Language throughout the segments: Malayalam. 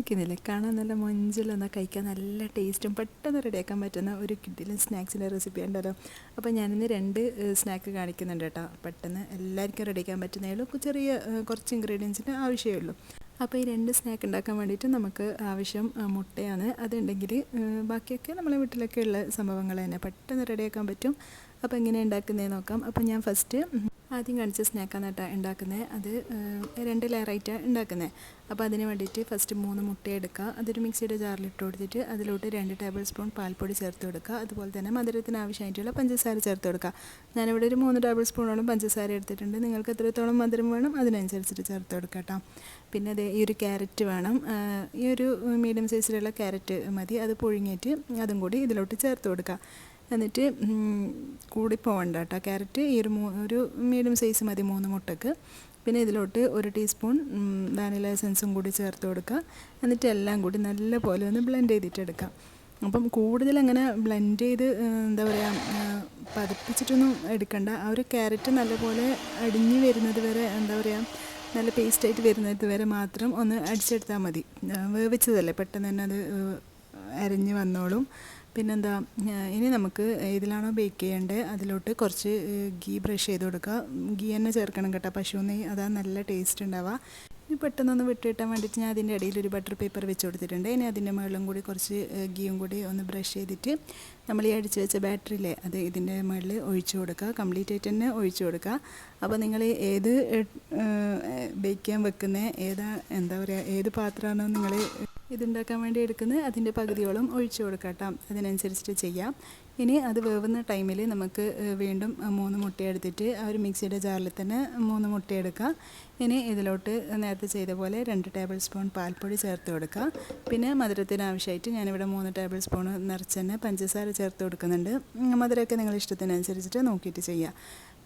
കാണിക്കുന്നില്ലേ, കാണാൻ നല്ല മൊഞ്ചിലൊന്ന് കഴിക്കാൻ നല്ല ടേസ്റ്റും പെട്ടെന്ന് റെഡിയാക്കാൻ പറ്റുന്ന ഒരു കിഡിലും സ്നാക്സിൻ്റെ റെസിപ്പി ഉണ്ടല്ലോ. അപ്പോൾ ഞാനിന്ന് 2 സ്നാക്ക് കാണിക്കുന്നുണ്ട് കേട്ടോ. പെട്ടെന്ന് എല്ലാവർക്കും റെഡിയാക്കാൻ പറ്റുന്നേ ഉള്ളൂ, ചെറിയ കുറച്ച് ഇൻഗ്രീഡിയൻസിൻ്റെ ആവശ്യമേ ഉള്ളൂ. അപ്പോൾ ഈ 2 സ്നാക്ക് ഉണ്ടാക്കാൻ വേണ്ടിയിട്ട് നമുക്ക് ആവശ്യം മുട്ടയാണ്. അതുണ്ടെങ്കിൽ ബാക്കിയൊക്കെ നമ്മളെ വീട്ടിലൊക്കെ ഉള്ള സംഭവങ്ങൾ തന്നെ പെട്ടെന്ന് റെഡിയാക്കാൻ പറ്റും. അപ്പോൾ എങ്ങനെ ഉണ്ടാക്കുന്നതെന്ന് നോക്കാം. അപ്പോൾ ഞാൻ ഫസ്റ്റ് ആദ്യം കാണിച്ച സ്നാക്കാണ് കേട്ടോ ഉണ്ടാക്കുന്നത്. അത് 2 ലെയറായിട്ടാണ് ഉണ്ടാക്കുന്നത്. അപ്പോൾ അതിന് വേണ്ടിയിട്ട് ഫസ്റ്റ് 3 മുട്ട എടുക്കുക. അതൊരു മിക്സിയുടെ ജാറിലിട്ട് കൊടുത്തിട്ട് അതിലോട്ട് 2 ടേബിൾ സ്പൂൺ പാൽപ്പൊടി ചേർത്ത് കൊടുക്കുക. അതുപോലെ തന്നെ മധുരത്തിന് ആവശ്യമായിട്ടുള്ള പഞ്ചസാര ചേർത്ത് കൊടുക്കുക. ഞാനിവിടെ ഒരു 3 ടേബിൾ സ്പൂണോളം പഞ്ചസാര എടുത്തിട്ടുണ്ട്. നിങ്ങൾക്ക് എത്രത്തോളം മധുരം വേണം അതിനനുസരിച്ചിട്ട് ചേർത്ത് കൊടുക്കുക കേട്ടോ. പിന്നെ അത് ഈ ഒരു ക്യാരറ്റ് വേണം. ഈ ഒരു മീഡിയം സൈസിലുള്ള ക്യാരറ്റ് മതി. അത് പുഴുങ്ങിയിട്ട് അതും കൂടി ഇതിലോട്ട് ചേർത്ത് കൊടുക്കുക. എന്നിട്ട് കൂടി പോകണ്ട കേട്ടോ. ക്യാരറ്റ് ഈ ഒരു മീഡിയം സൈസ് മതി 3 മുട്ടക്ക്. പിന്നെ ഇതിലോട്ട് 1 ടീസ്പൂൺ വാനില എസൻസും കൂടി ചേർത്ത് കൊടുക്കുക. എന്നിട്ട് എല്ലാം കൂടി നല്ല പോലെ ഒന്ന് ബ്ലെൻഡ് ചെയ്തിട്ടെടുക്കാം. അപ്പം കൂടുതൽ അങ്ങനെ ബ്ലെൻഡ് ചെയ്ത് എന്താ പറയുക പതിപ്പിച്ചിട്ടൊന്നും എടുക്കണ്ട. ആ ഒരു ക്യാരറ്റ് നല്ലപോലെ അടിഞ്ഞ് വരുന്നത് വരെ എന്താ പറയുക നല്ല പേസ്റ്റായിട്ട് വരുന്നത് വരെ മാത്രം ഒന്ന് അടിച്ചെടുത്താൽ മതി. വേവിച്ചതല്ലേ പെട്ടെന്ന് തന്നെ അത് അരിഞ്ഞ് വന്നോളും. പിന്നെന്താ, ഇനി നമുക്ക് ഏതിലാണോ ബേക്ക് ചെയ്യേണ്ടത് അതിലോട്ട് കുറച്ച് ഗീ ബ്രഷ് ചെയ്ത് കൊടുക്കുക. ഗീ തന്നെ ചേർക്കണം കേട്ടോ, പശു നെയ്യ്, അതാണ് നല്ല ടേസ്റ്റ് ഉണ്ടാവുക. ഇനി പെട്ടെന്നൊന്ന് വിട്ടിട്ടാൻ വേണ്ടിയിട്ട് ഞാൻ അതിൻ്റെ ഇടയിൽ ഒരു ബട്ടർ പേപ്പർ വെച്ച് കൊടുത്തിട്ടുണ്ട്. ഇനി അതിൻ്റെ മുകളിലും കൂടി കുറച്ച് ഗീയും കൂടി ഒന്ന് ബ്രഷ് ചെയ്തിട്ട് നമ്മൾ ഈ അടിച്ച് വെച്ച ബാറ്ററിയില്ലേ അത് ഇതിൻ്റെ മുകളിൽ ഒഴിച്ചു കൊടുക്കുക. കംപ്ലീറ്റ് ആയിട്ട് തന്നെ ഒഴിച്ചു കൊടുക്കുക. അപ്പോൾ നിങ്ങൾ ഏത് ബേക്ക് ചെയ്യാൻ വെക്കുന്നത് എന്താ പറയുക ഏത് പാത്രമാണോ നിങ്ങൾ ഇതുണ്ടാക്കാൻ വേണ്ടി എടുക്കുന്നത് അതിൻ്റെ പകുതിയോളം ഒഴിച്ചു കൊടുക്കാം കേട്ടോ. അതിനനുസരിച്ചിട്ട് ചെയ്യാം. ഇനി അത് വേവുന്ന ടൈമിൽ നമുക്ക് വീണ്ടും 3 മുട്ട എടുത്തിട്ട് ആ ഒരു മിക്സിയുടെ ജാറിൽ തന്നെ 3 മുട്ട എടുക്കുക. ഇനി ഇതിലോട്ട് നേരത്തെ ചെയ്ത പോലെ 2 ടേബിൾ സ്പൂൺ പാൽപ്പൊടി ചേർത്ത് കൊടുക്കുക. പിന്നെ മധുരത്തിന് ആവശ്യമായിട്ട് ഞാനിവിടെ 3 ടേബിൾ സ്പൂൺ നിറച്ച് തന്നെ പഞ്ചസാര ചേർത്ത് കൊടുക്കുന്നുണ്ട്. മധുരമൊക്കെ നിങ്ങൾ ഇഷ്ടത്തിനനുസരിച്ചിട്ട് നോക്കിയിട്ട് ചെയ്യുക.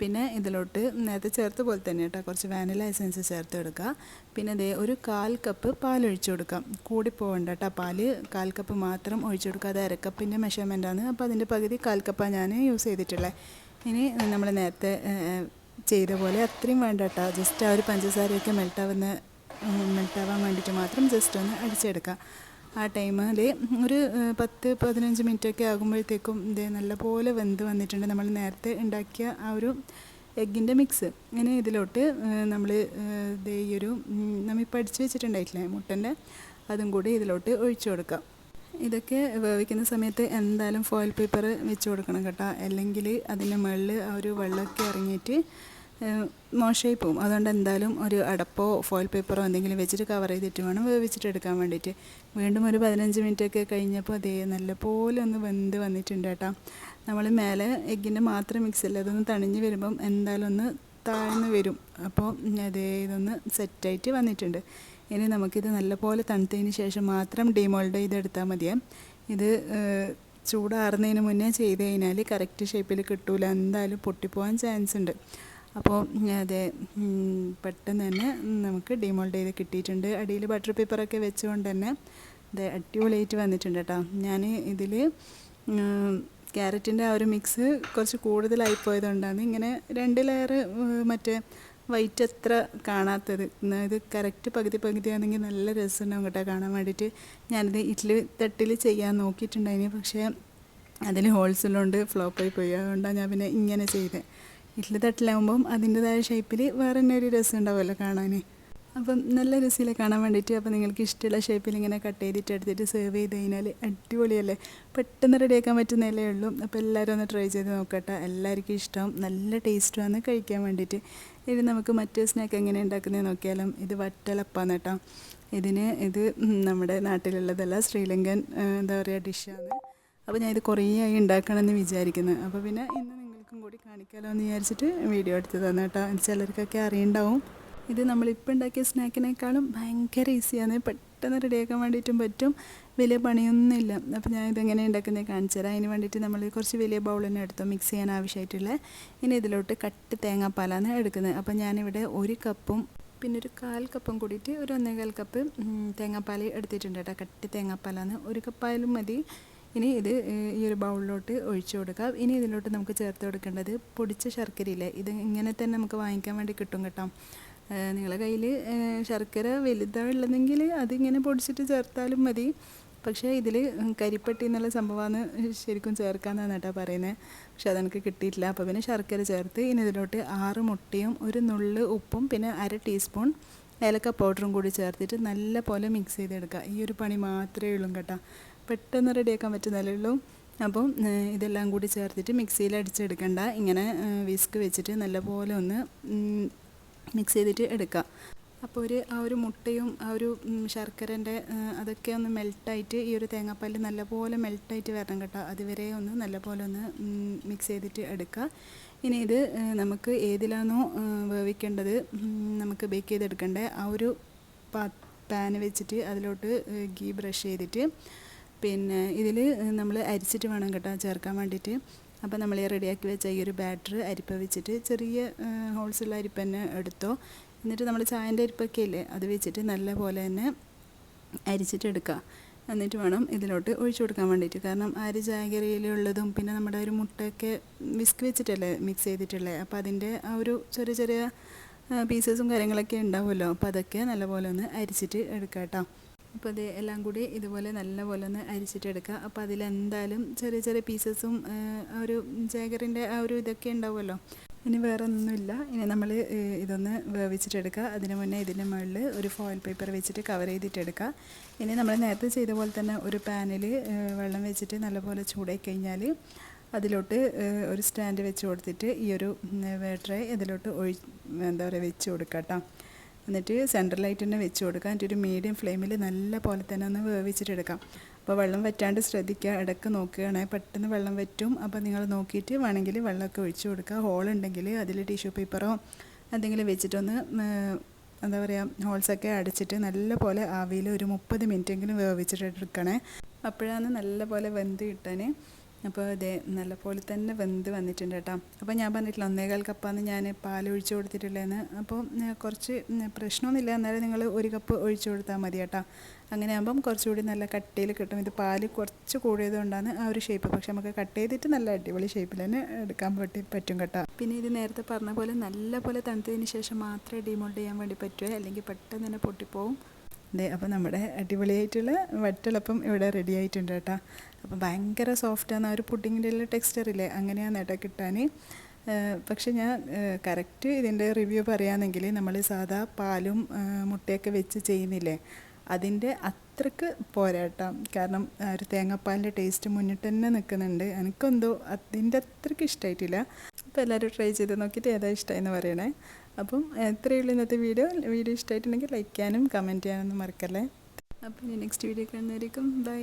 പിന്നെ ഇതിലോട്ട് നേരത്തെ ചേർത്ത പോലെ തന്നെ കേട്ടോ കുറച്ച് വാനില എസൻസ് ചേർത്ത് കൊടുക്കുക. പിന്നെ അതേ ഒരു 1/4 കപ്പ് പാൽ ഒഴിച്ചു കൊടുക്കാം. കൂടി പോകണ്ട കേട്ടോ. പാല് 1/4 കപ്പ് മാത്രം ഒഴിച്ചു കൊടുക്കുക. അത് 1/2 കപ്പിൻ്റെ മെഷർമെൻറ്റാണ്. അപ്പോൾ അതിൻ്റെ പകുതി 1/4 കപ്പാണ് ഞാൻ യൂസ് ചെയ്തിട്ടുള്ളത്. ഇനി നമ്മൾ നേരത്തെ ചെയ്ത പോലെ അത്രയും വേണ്ട കേട്ടോ. ജസ്റ്റ് ആ ഒരു പഞ്ചസാരയൊക്കെ മെൽട്ടാവാൻ വേണ്ടിയിട്ട് മാത്രം ജസ്റ്റ് ഒന്ന് അടിച്ചെടുക്കുക. ആ ടൈമിൽ ഒരു 10-15 മിനിറ്റൊക്കെ ആകുമ്പോഴത്തേക്കും ഇത് നല്ലപോലെ വെന്ത് വന്നിട്ടുണ്ട്. നമ്മൾ നേരത്തെ ഉണ്ടാക്കിയ ആ ഒരു എഗ്ഗിൻ്റെ മിക്സ് ഇങ്ങനെ ഇതിലോട്ട് നമ്മൾ ഈ ഒരു നമ്മളിപ്പോൾ അടിച്ച് വെച്ചിട്ടുണ്ടായിട്ടില്ലേ മുട്ടൻ്റെ അതും കൂടി ഇതിലോട്ട് ഒഴിച്ചു കൊടുക്കാം. ഇതൊക്കെ വേവിക്കുന്ന സമയത്ത് എന്തായാലും ഫോയിൽ പേപ്പർ വെച്ച് കൊടുക്കണം കേട്ടോ. അല്ലെങ്കിൽ അതിൻ്റെ മുകളിൽ ആ ഒരു വെള്ളമൊക്കെ ഇറങ്ങിയിട്ട് മോശമായി പോവും. അതുകൊണ്ട് എന്തായാലും ഒരു അടപ്പോ ഫോയിൽ പേപ്പറോ എന്തെങ്കിലും വെച്ചിട്ട് കവർ ചെയ്തിട്ട് വേണം വേവിച്ചിട്ട് എടുക്കാൻ വേണ്ടിയിട്ട്. വീണ്ടും ഒരു 15 മിനിറ്റൊക്കെ കഴിഞ്ഞപ്പോൾ അതേ നല്ലപോലെ ഒന്ന് വെന്ത് വന്നിട്ടുണ്ട് കേട്ടോ. നമ്മൾ മേലെ എഗ്ഗിൻ്റെ മാത്രം മിക്സല്ല, അതൊന്ന് തണിഞ്ഞ് വരുമ്പം എന്തായാലും ഒന്ന് താഴ്ന്ന് വരും. അപ്പോൾ അതേ ഇതൊന്ന് സെറ്റായിട്ട് വന്നിട്ടുണ്ട്. ഇനി നമുക്കിത് നല്ലപോലെ തണുത്തതിന് ശേഷം മാത്രം ഡിമോൾഡ് ചെയ്തെടുത്താൽ മതിയേ. ഇത് ചൂടാറുന്നതിന് മുന്നേ ചെയ്ത് കഴിഞ്ഞാൽ കറക്റ്റ് ഷേപ്പിൽ കിട്ടൂല, എന്തായാലും പൊട്ടിപ്പോകാൻ ചാൻസ് ഉണ്ട്. അപ്പോൾ അതെ പെട്ടെന്ന് തന്നെ നമുക്ക് ഡിമോൾഡ് ചെയ്ത് കിട്ടിയിട്ടുണ്ട്. അടിയിൽ ബട്ടർ പേപ്പറൊക്കെ വെച്ചുകൊണ്ട് തന്നെ ഇത് അടിപൊളിയായിട്ട് വന്നിട്ടുണ്ട് കേട്ടോ. ഞാൻ ഇതിൽ ക്യാരറ്റിൻ്റെ ആ ഒരു മിക്സ് കുറച്ച് കൂടുതലായിപ്പോയതുകൊണ്ടാണ് ഇങ്ങനെ 2 ലെയർ മറ്റേ വൈറ്റ് അത്ര കാണാത്തത്. ഇത് കറക്റ്റ് പകുതിയാണെങ്കിൽ നല്ല രസമുണ്ടാവും കേട്ടോ കാണാൻ വേണ്ടിയിട്ട്. ഞാനിത് ഇഡ്ഡലി തട്ടിൽ ചെയ്യാൻ നോക്കിയിട്ടുണ്ടായിന്, പക്ഷേ അതിൽ ഹോൾസുള്ളതുകൊണ്ട് ഫ്ലോപ്പായി പോയി. അതുകൊണ്ടാണ് ഞാൻ പിന്നെ ഇങ്ങനെ ചെയ്തത്. ഇഡ്ഡലി തട്ടിലാകുമ്പം അതിൻ്റെതായ ഷേപ്പിൽ വേറെ തന്നെ ഒരു രസം ഉണ്ടാവുമല്ലോ കാണാൻ. അപ്പം നല്ല രസമില്ല കാണാൻ വേണ്ടിയിട്ട്. അപ്പോൾ നിങ്ങൾക്ക് ഇഷ്ടമുള്ള ഷേപ്പിൽ ഇങ്ങനെ കട്ട് ചെയ്തിട്ട് എടുത്തിട്ട് സെർവ് ചെയ്ത് കഴിഞ്ഞാൽ അടിപൊളിയല്ലേ, പെട്ടെന്ന് റെഡിയാക്കാൻ പറ്റുന്നതല്ലേ ഉള്ളൂ. അപ്പോൾ എല്ലാവരും ഒന്ന് ട്രൈ ചെയ്ത് നോക്കട്ടെ. എല്ലാവർക്കും ഇഷ്ടം, നല്ല ടേസ്റ്റുമാണ് കഴിക്കാൻ വേണ്ടിയിട്ട്. ഇനി നമുക്ക് മറ്റേ സ്നാക്ക് എങ്ങനെ ഉണ്ടാക്കുന്നത് നോക്കിയാലും. ഇത് വട്ടലപ്പാന്ന് കേട്ടോ. ഇത് നമ്മുടെ നാട്ടിലുള്ളതല്ല, ശ്രീലങ്കൻ എന്താ പറയുക ഡിഷാണ്. അപ്പോൾ ഞാൻ ഇത് കുറേ ആയി ഉണ്ടാക്കണമെന്ന് വിചാരിക്കുന്നത്. അപ്പോൾ പിന്നെ ഇന്ന് നിങ്ങൾക്കും കൂടി കാണിക്കാമല്ലോ എന്ന് വിചാരിച്ചിട്ട് വീഡിയോ എടുത്ത് തന്നെ കേട്ടോ. ചിലർക്കൊക്കെ അറിയുണ്ടാവും. ഇത് നമ്മളിപ്പോൾ ഉണ്ടാക്കിയ സ്നാക്കിനേക്കാളും ഭയങ്കര ഈസിയാണ്, പെട്ടെന്ന് റെഡിയാക്കാൻ വേണ്ടിയിട്ടും പറ്റും, വലിയ പണിയൊന്നുമില്ല. അപ്പോൾ ഞാൻ ഇതെങ്ങനെ ഉണ്ടാക്കുന്നത് കാണിച്ചു തരാം. അതിന് വേണ്ടിയിട്ട് നമ്മൾ കുറച്ച് വലിയ ബൗൾ തന്നെ എടുത്തു മിക്സ് ചെയ്യാൻ ആവശ്യമായിട്ടുള്ള. ഇനി ഇതിലോട്ട് കട്ട് തേങ്ങാപ്പാലാണ് എടുക്കുന്നത്. അപ്പോൾ ഞാനിവിടെ 1 കപ്പും പിന്നെ ഒരു 1/4 കപ്പും കൂടിയിട്ട് ഒരു 1.25 കപ്പ് തേങ്ങാപ്പാൽ എടുത്തിട്ടുണ്ട് കേട്ടോ. കട്ട് തേങ്ങാപ്പാലാണ്, 1 കപ്പായാലും മതി. ഇനി ഇത് ഈ ഒരു ബൗളിലോട്ട് ഒഴിച്ചു കൊടുക്കാം. ഇനി ഇതിലോട്ട് നമുക്ക് ചേർത്ത് കൊടുക്കേണ്ടത് പൊടിച്ച ശർക്കരയില്ലേ, ഇത് ഇങ്ങനെ തന്നെ നമുക്ക് വാങ്ങിക്കാൻ വേണ്ടി കിട്ടും കേട്ടോ. നിങ്ങളെ കയ്യിൽ ശർക്കര വലുതാണുള്ളതെങ്കിൽ അതിങ്ങനെ പൊടിച്ചിട്ട് ചേർത്താലും മതി. പക്ഷേ ഇതിൽ കരിപ്പട്ടി എന്നുള്ള സംഭവമാണ് ശരിക്കും ചേർക്കാമെന്നാണ് കേട്ടോ പറയുന്നത്. പക്ഷെ അതെനിക്ക് കിട്ടിയിട്ടില്ല. അപ്പോൾ പിന്നെ ശർക്കര ചേർത്ത് ഇനി ഇതിലോട്ട് 6 മുട്ടയും ഒരു നുള്ള് ഉപ്പും പിന്നെ 1/2 ടീസ്പൂൺ ഏലക്ക പൗഡറും കൂടി ചേർത്തിട്ട് നല്ല പോലെ മിക്സ് ചെയ്തെടുക്കുക. ഈ ഒരു പണി മാത്രമേ ഉള്ളൂ കേട്ടോ, പെട്ടെന്ന് റെഡിയാക്കാൻ പറ്റുന്നതല്ലേ ഉള്ളൂ. അപ്പം ഇതെല്ലാം കൂടി ചേർത്തിട്ട് മിക്സിയിൽ അടിച്ചെടുക്കണ്ട, ഇങ്ങനെ വിസ്ക് വെച്ചിട്ട് നല്ലപോലെ ഒന്ന് മിക്സ് ചെയ്തിട്ട് എടുക്കുക. അപ്പോൾ ആ ഒരു മുട്ടയും ആ ഒരു ശർക്കരൻ്റെ അതൊക്കെ ഒന്ന് മെൽട്ടായിട്ട് ഈ ഒരു തേങ്ങാപ്പാൽ നല്ലപോലെ മെൽട്ടായിട്ട് വരണം കേട്ടോ. അതുവരെ ഒന്ന് നല്ലപോലെ ഒന്ന് മിക്സ് ചെയ്തിട്ട് എടുക്കുക. ഇനി ഇത് നമുക്ക് ഏതിലാണോ വേവിക്കേണ്ടത്, നമുക്ക് ബേക്ക് ചെയ്തെടുക്കേണ്ടത്, ആ ഒരു പാൻ വെച്ചിട്ട് അതിലോട്ട് ഗീ ബ്രഷ് ചെയ്തിട്ട് പിന്നെ ഇതിൽ നമ്മൾ അരിച്ചിട്ട് വേണം കേട്ടോ ചേർക്കാൻ വേണ്ടിയിട്ട്. അപ്പോൾ നമ്മൾ റെഡിയാക്കി വെച്ച ഈ ഒരു ബാറ്റർ അരിപ്പ വെച്ചിട്ട് ചെറിയ ഹോൾസുള്ള അരിപ്പ തന്നെ എടുത്തോ. എന്നിട്ട് നമ്മൾ ചായൻ്റെ അരിപ്പൊക്കെ ഇല്ലേ, അത് വെച്ചിട്ട് നല്ല പോലെ തന്നെ അരിച്ചിട്ടെടുക്കുക. എന്നിട്ട് വേണം ഇതിലോട്ട് ഒഴിച്ചു കൊടുക്കാൻ വേണ്ടിയിട്ട്. കാരണം അരി ജാഗരിയിലുള്ളതും പിന്നെ നമ്മുടെ ഒരു മുട്ടയൊക്കെ വിസ്ക് വെച്ചിട്ടല്ലേ മിക്സ് ചെയ്തിട്ടുള്ളത്. അപ്പോൾ അതിൻ്റെ ആ ഒരു ചെറിയ ചെറിയ പീസസും കാര്യങ്ങളൊക്കെ ഉണ്ടാവുമല്ലോ. അപ്പോൾ അതൊക്കെ നല്ലപോലെ ഒന്ന് അരിച്ചിട്ട് എടുക്കുക കേട്ടോ. അപ്പോൾ അത് എല്ലാം കൂടി ഇതുപോലെ നല്ലപോലെ ഒന്ന് അരിച്ചിട്ടെടുക്കുക. അപ്പോൾ അതിലെന്തായാലും ചെറിയ ചെറിയ പീസസും ആ ഒരു ജാഗറിൻ്റെ ആ ഒരു ഇതൊക്കെ ഉണ്ടാവുമല്ലോ. ഇനി വേറെ ഒന്നുമില്ല. ഇനി നമ്മൾ ഇതൊന്ന് വേവിച്ചിട്ടെടുക്കുക. അതിന് മുന്നേ ഇതിൻ്റെ മുകളിൽ ഒരു ഫോയിൽ പേപ്പർ വെച്ചിട്ട് കവർ ചെയ്തിട്ടെടുക്കുക. ഇനി നമ്മൾ നേരത്തെ ചെയ്ത പോലെ തന്നെ ഒരു പാനിൽ വെള്ളം വെച്ചിട്ട് നല്ലപോലെ ചൂടായി കഴിഞ്ഞാൽ അതിലോട്ട് ഒരു സ്റ്റാൻഡ് വെച്ച് കൊടുത്തിട്ട് ഈ ഒരു ട്രേ ഇതിലോട്ട് വെച്ച് കൊടുക്കുക കേട്ടോ. എന്നിട്ട് സെൻട്രലായിട്ട് തന്നെ വെച്ച് കൊടുക്കുക. എന്നിട്ട് ഒരു മീഡിയം ഫ്ലെയിമിൽ നല്ല പോലെ തന്നെ ഒന്ന് വേവിച്ചിട്ടെടുക്കാം. അപ്പോൾ വെള്ളം വറ്റാണ്ട് ശ്രദ്ധിക്കുക, ഇടയ്ക്ക് നോക്കുകയാണെങ്കിൽ പെട്ടെന്ന് വെള്ളം വറ്റും. അപ്പോൾ നിങ്ങൾ നോക്കിയിട്ട് വേണമെങ്കിൽ വെള്ളമൊക്കെ ഒഴിച്ചു കൊടുക്കുക. ഹോളുണ്ടെങ്കിൽ അതിൽ ടിഷ്യൂ പേപ്പറോ എന്തെങ്കിലും വെച്ചിട്ടൊന്ന് എന്താ പറയുക ഹോൾസൊക്കെ അടച്ചിട്ട് നല്ല പോലെ ആവിയിൽ ഒരു 30 മിനിറ്റെങ്കിലും വേവിച്ചിട്ടെടുക്കണേ. അപ്പോഴാണ് നല്ല പോലെ വെന്ത് കിട്ടാൻ. അപ്പോൾ ഇതേ നല്ല പോലെ തന്നെ വെന്ത് വന്നിട്ടുണ്ട് കേട്ടോ. അപ്പോൾ ഞാൻ പറഞ്ഞിട്ടില്ല 1.25 കപ്പാണ് ഞാൻ പാൽ ഒഴിച്ചു കൊടുത്തിട്ടുള്ളതെന്ന്. അപ്പോൾ കുറച്ച് പ്രശ്നമൊന്നുമില്ല, എന്നാലും നിങ്ങൾ 1 കപ്പ് ഒഴിച്ചു കൊടുത്താൽ മതി കേട്ടോ. അങ്ങനെ ആകുമ്പം കുറച്ചുകൂടി നല്ല കട്ടിയിൽ കിട്ടും. ഇത് പാൽ കുറച്ച് കൂടിയതുകൊണ്ടാണ് ആ ഒരു ഷേപ്പ്. പക്ഷെ നമുക്ക് കട്ട് ചെയ്തിട്ട് നല്ല അടിപൊളി ഷേപ്പിൽ തന്നെ എടുക്കാൻ പറ്റും കേട്ടോ. പിന്നെ ഇത് നേരത്തെ പറഞ്ഞ പോലെ നല്ല പോലെ തണുത്തതിന് ശേഷം മാത്രമേ ഡിമോൾഡ് ചെയ്യാൻ വേണ്ടി പറ്റുമോ, അല്ലെങ്കിൽ പെട്ടെന്ന് തന്നെ പൊട്ടിപ്പോവും. അതെ, അപ്പോൾ നമ്മുടെ അടിപൊളിയായിട്ടുള്ള വട്ടളപ്പം ഇവിടെ റെഡി ആയിട്ടുണ്ട് കേട്ടോ. അപ്പോൾ ഭയങ്കര സോഫ്റ്റാണ്, ആ ഒരു പുഡിങ്ങിൻ്റെ ഉള്ള ടെക്സ്ചറില്ലേ, അങ്ങനെയാണ് കേട്ടോ കിട്ടാൻ. പക്ഷെ ഞാൻ കറക്റ്റ് ഇതിൻ്റെ റിവ്യൂ പറയുകയാണെങ്കിൽ നമ്മൾ സാധാ പാലും മുട്ടയൊക്കെ വെച്ച് ചെയ്യുന്നില്ലേ, അതിൻ്റെ അത്രക്ക് പോരാട്ടോ. കാരണം ഒരു തേങ്ങാപ്പാലിൻ്റെ ടേസ്റ്റ് മുന്നിട്ട് തന്നെ നിൽക്കുന്നുണ്ട്. എനിക്കെന്തോ അതിൻ്റെ അത്രയ്ക്ക് ഇഷ്ടമായിട്ടില്ല. അപ്പോൾ എല്ലാവരും ട്രൈ ചെയ്ത് നോക്കിയിട്ട് ഏതാ ഇഷ്ടമായെന്ന് പറയണേ. അപ്പം എത്രയേ ഉള്ളൂ ഇന്നത്തെ വീഡിയോ ഇഷ്ടമായിട്ടുണ്ടെങ്കിൽ ലൈക്ക് ചെയ്യാനും കമൻറ്റ് ചെയ്യാനൊന്നും മറക്കല്ലേ. അപ്പോൾ ഇനി നെക്സ്റ്റ് വീഡിയോ കാണുന്നതായിരിക്കും. ബൈ.